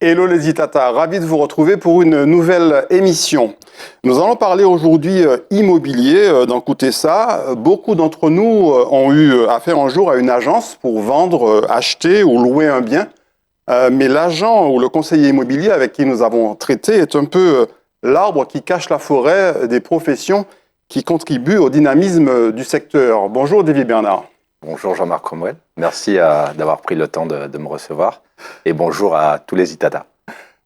Hello les Itata, ravi de vous retrouver pour une nouvelle émission. Nous allons parler aujourd'hui immobilier dans Koutessa. Beaucoup d'entre nous ont eu affaire un jour à une agence pour vendre, acheter ou louer un bien. Mais l'agent ou le conseiller immobilier avec qui nous avons traité est un peu l'arbre qui cache la forêt des professions qui contribuent au dynamisme du secteur. Bonjour David Bernard. Bonjour Jean-Marc Cromwell, merci d'avoir pris le temps de me recevoir et bonjour à tous les Itata.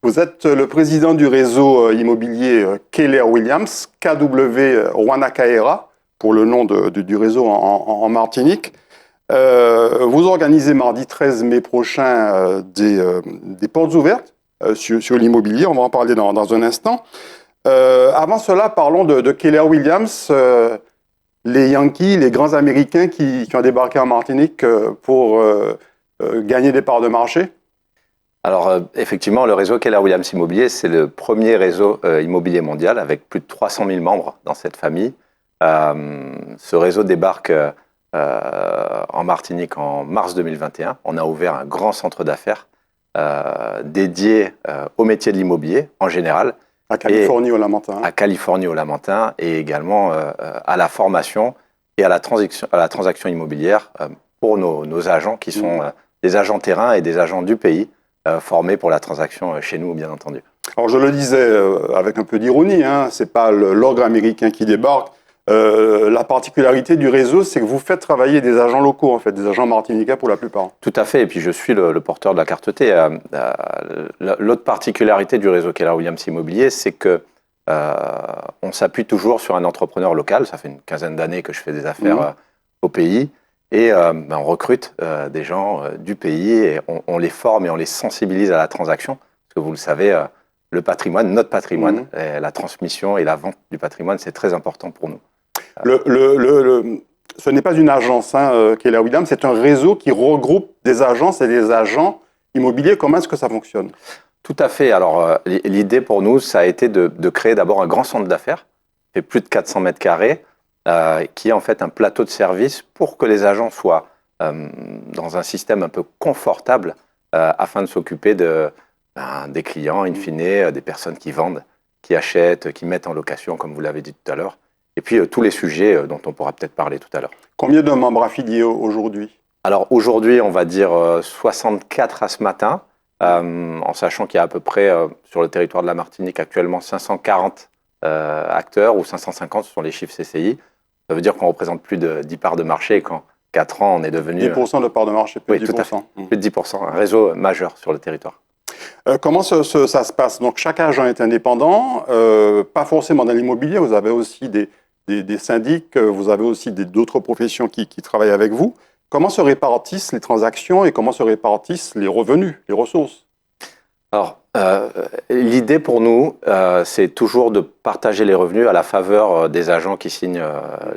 Vous êtes le président du réseau immobilier Keller Williams, KW Wanakaera, pour le nom du réseau en Martinique. Vous organisez mardi 13 mai prochain des portes ouvertes sur l'immobilier, on va en parler dans un instant. Avant cela, parlons de Keller Williams, les Yankees, les grands Américains qui ont débarqué en Martinique pour gagner des parts de marché. Alors effectivement, le réseau Keller Williams Immobilier, c'est le premier réseau immobilier mondial avec plus de 300 000 membres dans cette famille. Ce réseau débarque en Martinique en mars 2021. On a ouvert un grand centre d'affaires dédié au métier de l'immobilier en général. À Californie au Lamentin. À Californie au Lamentin et également à la formation et à la transaction immobilière pour nos agents qui sont des agents terrain et des agents du pays formés pour la transaction chez nous, bien entendu. Alors je le disais avec un peu d'ironie, c'est pas l'ogre américain qui débarque. La particularité du réseau, c'est que vous faites travailler des agents locaux, en fait, des agents martiniquais pour la plupart. Tout à fait, et puis je suis le porteur de la carte T. L'autre particularité du réseau Keller Williams Immobilier, c'est que on s'appuie toujours sur un entrepreneur local. Ça fait une quinzaine d'années que je fais des affaires au pays, et on recrute des gens du pays, et on les forme et on les sensibilise à la transaction. Parce que vous le savez, le patrimoine, notre patrimoine, la transmission et la vente du patrimoine, c'est très important pour nous. Ce n'est pas une agence, Keller Williams, c'est un réseau qui regroupe des agences et des agents immobiliers. Comment est-ce que ça fonctionne? Tout à fait. Alors, l'idée pour nous, ça a été de créer d'abord un grand centre d'affaires, qui fait plus de 400 mètres carrés, qui est en fait un plateau de service pour que les agents soient dans un système un peu confortable afin de s'occuper des clients, in fine, des personnes qui vendent, qui achètent, qui mettent en location, comme vous l'avez dit tout à l'heure. Et puis tous les sujets dont on pourra peut-être parler tout à l'heure. Combien de membres affiliés aujourd'hui? Alors aujourd'hui, on va dire 64 à ce matin, en sachant qu'il y a à peu près sur le territoire de la Martinique actuellement 540 acteurs, ou 550, ce sont les chiffres CCI. Ça veut dire qu'on représente plus de 10 parts de marché, et qu'en 4 ans, on est devenu... 10% de parts de marché, plus de 10%. Tout à fait, plus de 10%, un réseau majeur sur le territoire. Comment ça se passe? Donc chaque agent est indépendant, pas forcément dans l'immobilier, vous avez aussi des syndics, vous avez aussi d'autres professions qui travaillent avec vous. Comment se répartissent les transactions et comment se répartissent les revenus, les ressources? Alors, l'idée pour nous, c'est toujours de partager les revenus à la faveur des agents qui signent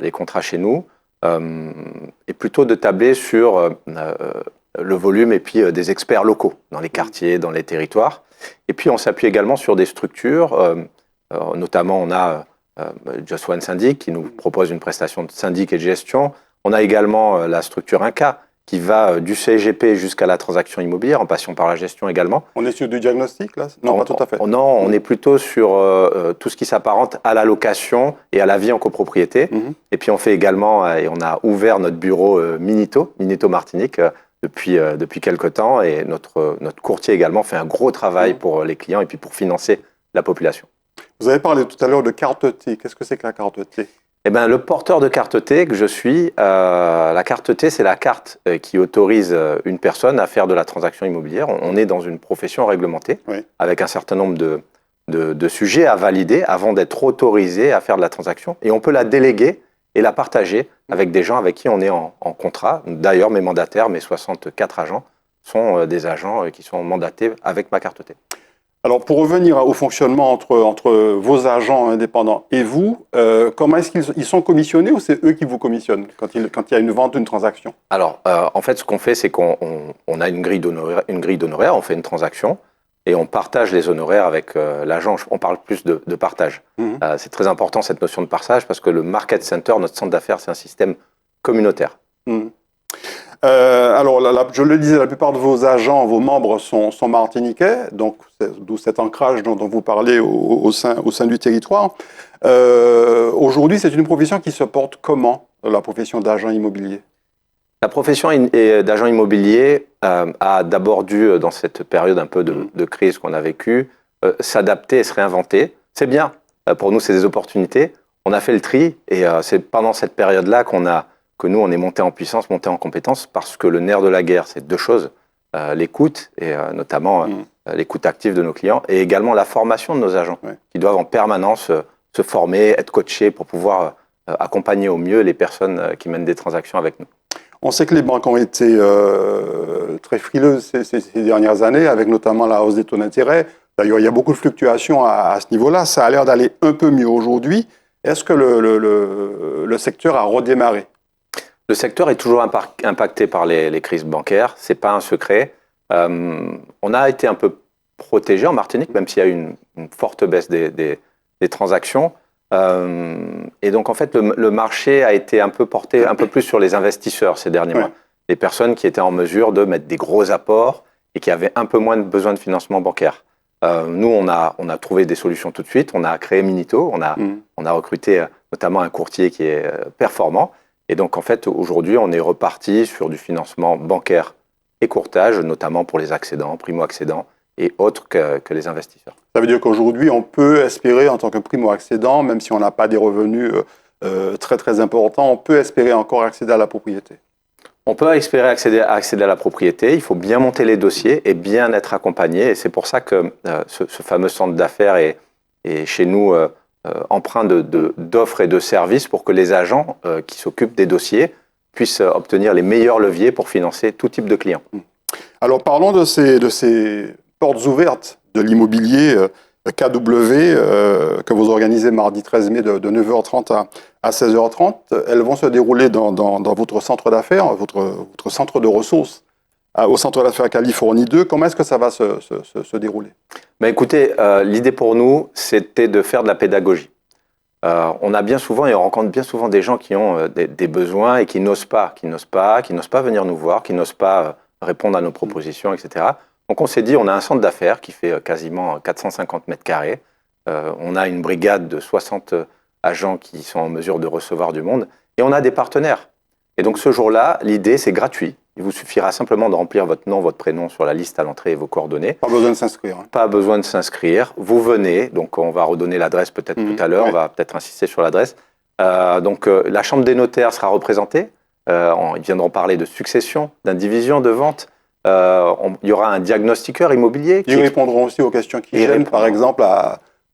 les contrats chez nous, et plutôt de tabler sur le volume et puis des experts locaux dans les quartiers, dans les territoires. Et puis on s'appuie également sur des structures, notamment on a Just One Syndic qui nous propose une prestation de syndic et de gestion. On a également la structure Inca qui va du CGP jusqu'à la transaction immobilière en passant par la gestion également. On est sur du diagnostic là? Non, pas tout à fait. Non, on est plutôt sur tout ce qui s'apparente à la location et à la vie en copropriété. Et puis on fait également, et on a ouvert notre bureau Minito Martinique, depuis quelque temps, et notre courtier également fait un gros travail pour les clients et puis pour financer la population. Vous avez parlé tout à l'heure de carte T. Qu'est-ce que c'est que la carte T? Eh bien, le porteur de carte T que je suis, la carte T, c'est la carte qui autorise une personne à faire de la transaction immobilière. On est dans une profession réglementée, avec un certain nombre de sujets à valider avant d'être autorisé à faire de la transaction. Et on peut la déléguer et la partager avec des gens avec qui on est en contrat. D'ailleurs, mes mandataires, mes 64 agents, sont des agents qui sont mandatés avec ma carte T. Alors, pour revenir au fonctionnement entre vos agents indépendants et vous, comment est-ce qu'ils sont commissionnés, ou c'est eux qui vous commissionnent quand il y a une vente, une transaction? Alors, en fait, ce qu'on fait, c'est qu'on a une grille d'honoraires, on fait une transaction et on partage les honoraires avec l'agent. On parle plus de partage. C'est très important, cette notion de partage, parce que le market center, notre centre d'affaires, c'est un système communautaire. Alors, je le disais, la plupart de vos agents, vos membres sont martiniquais, donc d'où cet ancrage dont vous parlez au sein du territoire. Aujourd'hui, c'est une profession qui se porte comment, la profession d'agent immobilier? La profession d'agent immobilier a d'abord dû, dans cette période un peu de crise qu'on a vécue, s'adapter et se réinventer. C'est bien. Pour nous, c'est des opportunités. On a fait le tri et c'est pendant cette période-là que nous, on est monté en puissance, monté en compétence, parce que le nerf de la guerre, c'est deux choses. L'écoute, et notamment l'écoute active de nos clients, et également la formation de nos agents, qui doivent en permanence se former, être coachés pour pouvoir accompagner au mieux les personnes qui mènent des transactions avec nous. On sait que les banques ont été très frileuses ces dernières années, avec notamment la hausse des taux d'intérêt. D'ailleurs, il y a beaucoup de fluctuations à ce niveau-là. Ça a l'air d'aller un peu mieux aujourd'hui. Est-ce que le secteur a redémarré? Le secteur est toujours impacté par les crises bancaires. C'est pas un secret. On a été un peu protégé en Martinique, même s'il y a eu une forte baisse des transactions. Et donc, en fait, le marché a été un peu porté un peu plus sur les investisseurs ces derniers mois. Les personnes qui étaient en mesure de mettre des gros apports et qui avaient un peu moins de besoin de financement bancaire. Nous, on a trouvé des solutions tout de suite. On a créé Minito. On a recruté notamment un courtier qui est performant. Et donc, en fait, aujourd'hui, on est reparti sur du financement bancaire et courtage, notamment pour les accédants, primo-accédants et autres que les investisseurs. Ça veut dire qu'aujourd'hui, on peut espérer, en tant que primo-accédant, même si on n'a pas des revenus très très importants, on peut espérer encore accéder à la propriété. On peut espérer accéder à la propriété. Il faut bien monter les dossiers et bien être accompagné. Et c'est pour ça que ce fameux centre d'affaires est chez nous empreint d'offres et de services pour que les agents qui s'occupent des dossiers puissent obtenir les meilleurs leviers pour financer tout type de clients. Alors parlons de ces portes ouvertes de l'immobilier KW que vous organisez mardi 13 mai de 9h30 à 16h30. Elles vont se dérouler dans votre centre d'affaires, votre centre de ressources, au centre d'affaires Californie 2. Comment est-ce que ça va se dérouler? Ben écoutez, l'idée pour nous, c'était de faire de la pédagogie. On a bien souvent, et on rencontre bien souvent des gens qui ont des besoins et qui n'osent pas venir nous voir, qui n'osent pas répondre à nos propositions, etc. Donc on s'est dit, on a un centre d'affaires qui fait quasiment 450 mètres carrés. On a une brigade de 60 agents qui sont en mesure de recevoir du monde. Et on a des partenaires. Et donc ce jour-là, l'idée, c'est gratuit. Il vous suffira simplement de remplir votre nom, votre prénom sur la liste à l'entrée et vos coordonnées. Pas besoin de s'inscrire. Pas besoin de s'inscrire. Vous venez, donc on va redonner l'adresse peut-être tout à l'heure, on va peut-être insister sur l'adresse. La Chambre des notaires sera représentée. Ils viendront parler de succession, d'indivision, de vente. Il y aura un diagnostiqueur immobilier. Ils répondront aussi aux questions qui gênent, par exemple.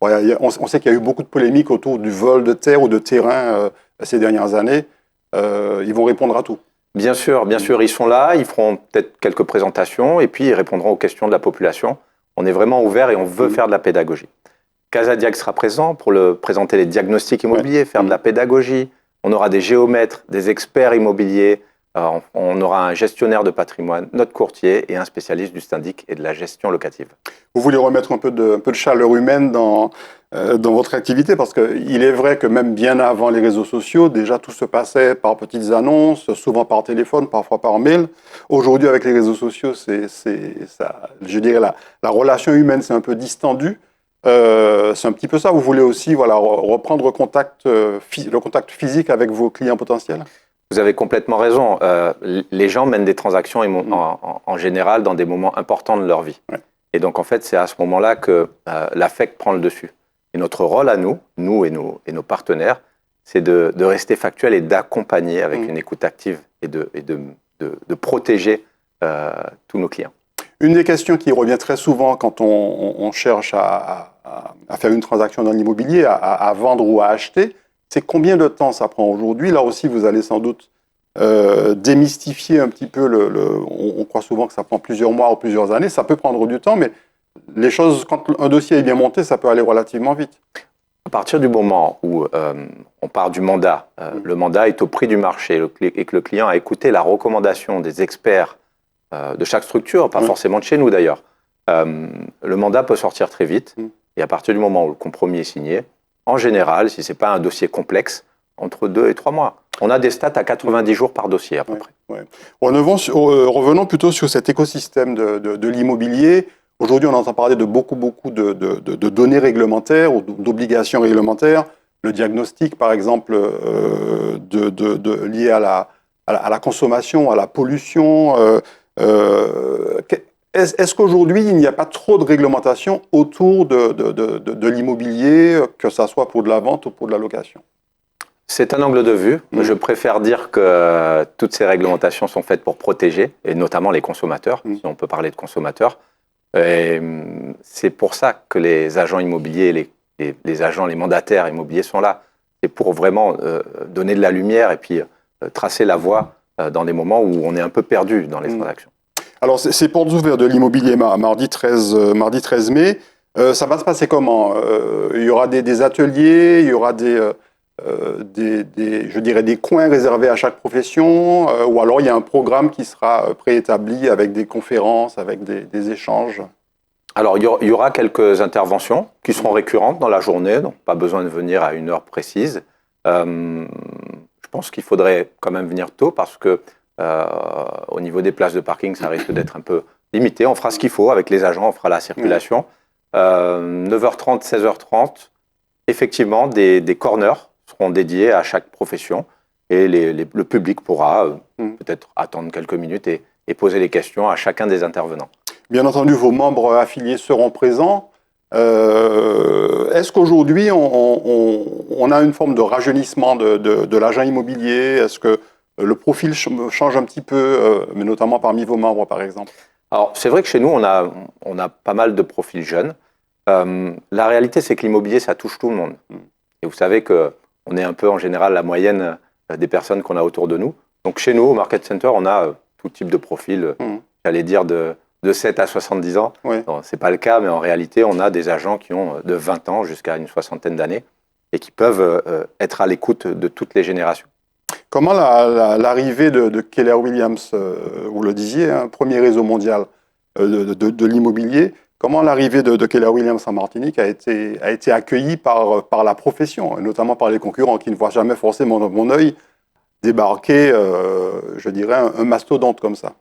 On sait qu'il y a eu beaucoup de polémiques autour du vol de terre ou de terrain ces dernières années. Ils vont répondre à tout. Bien sûr, ils sont là, ils feront peut-être quelques présentations et puis ils répondront aux questions de la population. On est vraiment ouvert et on veut faire de la pédagogie. Casadiag sera présent pour présenter les diagnostics immobiliers, faire de la pédagogie. On aura des géomètres, des experts immobiliers, on aura un gestionnaire de patrimoine, notre courtier et un spécialiste du syndic et de la gestion locative. Vous voulez remettre un peu de chaleur humaine dans votre activité, parce qu'il est vrai que même bien avant les réseaux sociaux, déjà tout se passait par petites annonces, souvent par téléphone, parfois par mail. Aujourd'hui, avec les réseaux sociaux, je dirais la relation humaine s'est un peu distendue. C'est un petit peu ça. Vous voulez aussi reprendre le contact physique avec vos clients potentiels? Vous avez complètement raison. Les gens mènent des transactions en général dans des moments importants de leur vie. Ouais. Et donc, en fait, c'est à ce moment-là que l'affect prend le dessus. Et notre rôle à nous et nos partenaires, c'est de rester factuel et d'accompagner avec une écoute active et de protéger tous nos clients. Une des questions qui revient très souvent quand on cherche à faire une transaction dans l'immobilier, à vendre ou à acheter, c'est combien de temps ça prend aujourd'hui. Là aussi, vous allez sans doute démystifier un petit peu on croit souvent que ça prend plusieurs mois ou plusieurs années. Ça peut prendre du temps, mais les choses, quand un dossier est bien monté, ça peut aller relativement vite. À partir du moment où on part du mandat, le mandat est au prix du marché et que le client a écouté la recommandation des experts de chaque structure, pas forcément de chez nous d'ailleurs, le mandat peut sortir très vite. Et à partir du moment où le compromis est signé, en général, si ce n'est pas un dossier complexe, entre 2 et 3 mois. On a des stats à 90 jours par dossier à peu près. Ouais. Revenons plutôt sur cet écosystème de l'immobilier. Aujourd'hui, on entend parler de beaucoup de données réglementaires ou d'obligations réglementaires. Le diagnostic, par exemple, lié à la consommation, à la pollution. Est-ce qu'aujourd'hui, il n'y a pas trop de réglementation autour de l'immobilier, que ce soit pour de la vente ou pour de la location? C'est un angle de vue. Je préfère dire que toutes ces réglementations sont faites pour protéger, et notamment les consommateurs, si on peut parler de consommateurs. Et c'est pour ça que les agents immobiliers, les agents, les mandataires immobiliers sont là. C'est pour vraiment donner de la lumière et puis tracer la voie dans des moments où on est un peu perdu dans les transactions. Alors, ces portes ouvertes de l'immobilier mardi 13 mai, ça va se passer comment? Il y aura des ateliers, il y aura je dirais des coins réservés à chaque profession, ou alors il y a un programme qui sera préétabli avec des conférences, avec des échanges? Alors, il y aura quelques interventions qui seront récurrentes dans la journée, donc pas besoin de venir à une heure précise. Je pense qu'il faudrait quand même venir tôt parce que au niveau des places de parking, ça risque d'être un peu limité. On fera ce qu'il faut avec les agents, on fera la circulation. 9h30, 16h30, effectivement, des corners seront dédiés à chaque profession et le public pourra peut-être attendre quelques minutes et poser les questions à chacun des intervenants. Bien entendu, vos membres affiliés seront présents. Est-ce qu'aujourd'hui, on a une forme de rajeunissement de l'agent immobilier? Est-ce que le profil change un petit peu, mais notamment parmi vos membres, par exemple? Alors, c'est vrai que chez nous, on a pas mal de profils jeunes. La réalité, c'est que l'immobilier, ça touche tout le monde. Et vous savez qu'on est un peu, en général, la moyenne des personnes qu'on a autour de nous. Donc, chez nous, au Market Center, on a tout type de profil, j'allais dire de 7 à 70 ans. Oui. Ce n'est pas le cas, mais en réalité, on a des agents qui ont de 20 ans jusqu'à une soixantaine d'années et qui peuvent être à l'écoute de toutes les générations. Comment l'arrivée de Keller Williams, vous le disiez, un premier réseau mondial de l'immobilier, comment l'arrivée de Keller Williams en Martinique a été accueillie par la profession, et notamment par les concurrents qui ne voient jamais forcément dans mon œil débarquer, je dirais, un mastodonte comme ça?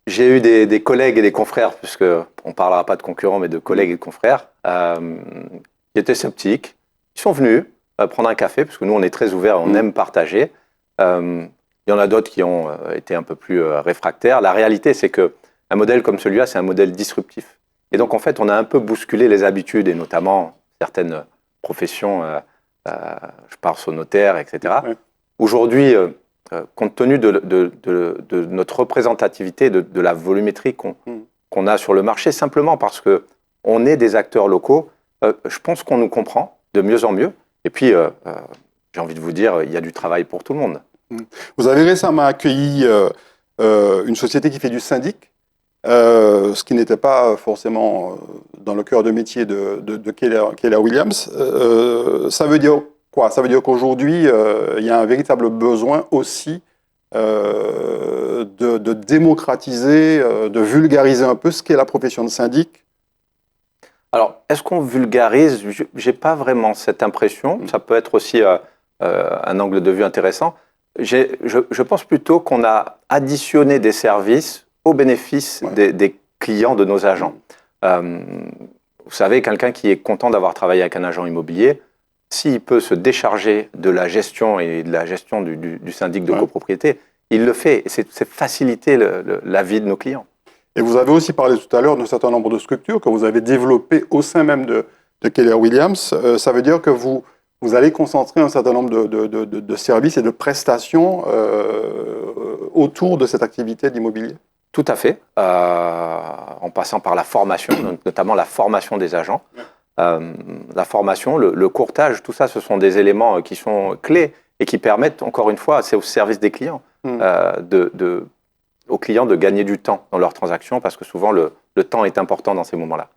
J'ai eu des collègues et des confrères, puisque on ne parlera pas de concurrents, mais de collègues et de confrères, qui étaient sceptiques. Ils sont venus prendre un café, parce que nous, on est très ouverts, on aime partager. Il y en a d'autres qui ont été un peu plus réfractaires. La réalité, c'est qu'un modèle comme celui-là, c'est un modèle disruptif. Et donc, en fait, on a un peu bousculé les habitudes, et notamment certaines professions, je pense aux notaires, etc. Oui. Aujourd'hui, compte tenu de notre représentativité, de la volumétrie qu'on a sur le marché, simplement parce qu'on est des acteurs locaux, je pense qu'on nous comprend de mieux en mieux. Et puis, j'ai envie de vous dire, il y a du travail pour tout le monde. Vous avez récemment accueilli une société qui fait du syndic, ce qui n'était pas forcément dans le cœur de métier de Keller Williams. Ça veut dire quoi? Ça veut dire qu'aujourd'hui, il y a un véritable besoin aussi de démocratiser, de vulgariser un peu ce qu'est la profession de syndic. Alors, est-ce qu'on vulgarise? Je n'ai pas vraiment cette impression. Ça peut être aussi un angle de vue intéressant. Je pense plutôt qu'on a additionné des services au bénéfice des clients de nos agents. Vous savez, quelqu'un qui est content d'avoir travaillé avec un agent immobilier, s'il peut se décharger de la gestion et de la gestion du syndic de copropriété, il le fait. C'est faciliter la vie de nos clients. Et vous avez aussi parlé tout à l'heure d'un certain nombre de structures que vous avez développées au sein même de Keller Williams. Ça veut dire que vous allez concentrer un certain nombre de services et de prestations autour de cette activité d'immobilier? Tout à fait, en passant par la formation, notamment la formation des agents. La formation, le courtage, tout ça, ce sont des éléments qui sont clés et qui permettent, encore une fois, c'est au service des clients, aux clients de gagner du temps dans leurs transactions, parce que souvent le temps est important dans ces moments-là.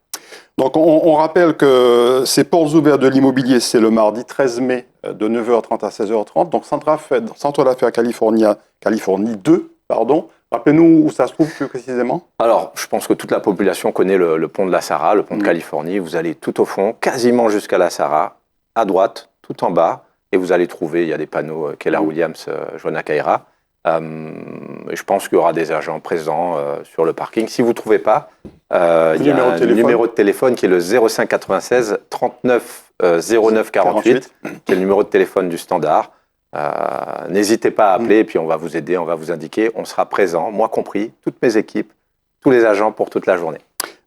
Donc on rappelle que ces portes ouvertes de l'immobilier, c'est le mardi 13 mai de 9h30 à 16h30, donc Centre d'affaires Californie 2, pardon. Rappelez-nous où ça se trouve plus précisément. Alors, je pense que toute la population connaît le pont de la Sarah, le pont de Californie. Vous allez tout au fond, quasiment jusqu'à la Sarah, à droite, tout en bas. et vous allez trouver, il y a des panneaux Keller Williams, Joanna Kaira. Je pense qu'il y aura des agents présents sur le parking. Si vous ne trouvez pas, il y a un numéro de téléphone qui est le 05 96 39 09 48, qui est le numéro de téléphone du standard. N'hésitez pas à appeler et puis on va vous aider, on va vous indiquer. On sera présent, moi compris, toutes mes équipes, tous les agents pour toute la journée.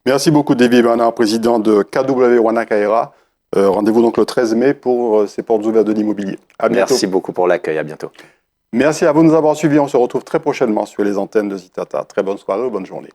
Merci beaucoup, David Bernard, président de KW Joanna Kaira. Rendez-vous donc le 13 mai pour ces portes ouvertes de l'immobilier. À bientôt. Merci beaucoup pour l'accueil, à bientôt. Merci à vous de nous avoir suivis. On se retrouve très prochainement sur les antennes de Zitata. Très bonne soirée ou bonne journée.